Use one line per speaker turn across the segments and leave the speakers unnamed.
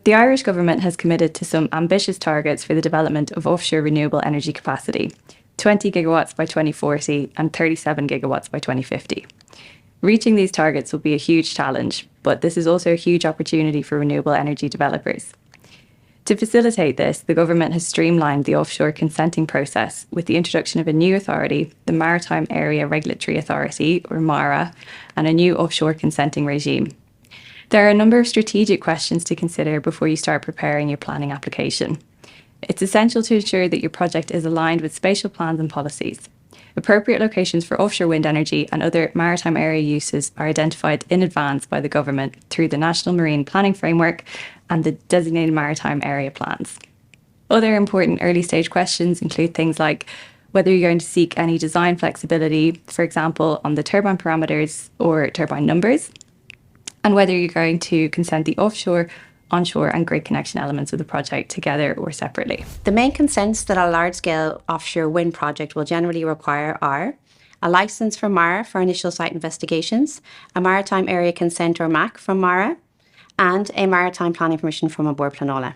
The Irish government has committed to some ambitious targets for the development of offshore renewable energy capacity, 20 gigawatts by 2040 and 37 gigawatts by 2050. Reaching these targets will be a huge challenge, but this is also a huge opportunity for renewable energy developers. To facilitate this, the government has streamlined the offshore consenting process with the introduction of a new authority, the Maritime Area Regulatory Authority, or MARA, and a new offshore consenting regime. There are a number of strategic questions to consider before you start preparing your planning application. It's essential to ensure that your project is aligned with spatial plans and policies. Appropriate locations for offshore wind energy and other maritime area uses are identified in advance by the government through the National Marine Planning Framework and the designated maritime area plans. Other important early stage questions include things like whether you're going to seek any design flexibility, for example, on the turbine parameters or turbine numbers, and whether you're going to consent the offshore, onshore and grid connection elements of the project together or separately.
The main consents that a large-scale offshore wind project will generally require are a licence from MARA for initial site investigations, a maritime area consent or MAC from MARA, and a maritime planning permission from Bord Pleanála.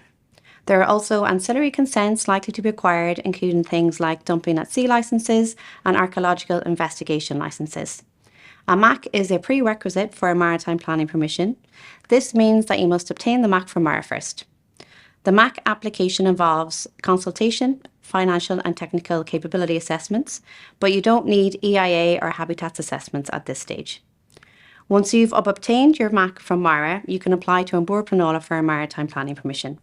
There are also ancillary consents likely to be required, including things like dumping at sea licences and archaeological investigation licences. A MAC is a prerequisite for a maritime planning permission. This means that you must obtain the MAC from MARA first. The MAC application involves consultation, financial and technical capability assessments, but you don't need EIA or habitats assessments at this stage. Once you've obtained your MAC from MARA, you can apply to Bord Pleanála for a maritime planning permission.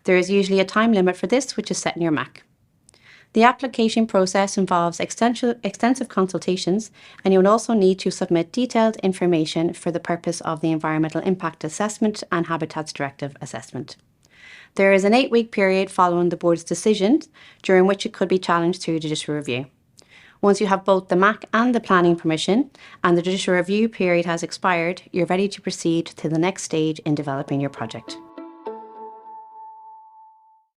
There is usually a time limit for this, which is set in your MAC. The application process involves extensive consultations, and you will also need to submit detailed information for the purpose of the Environmental Impact Assessment and Habitats Directive assessment. There is an 8-week period following the board's decision, during which it could be challenged through judicial review. Once you have both the MAC and the planning permission, and the judicial review period has expired, you're ready to proceed to the next stage in developing your project.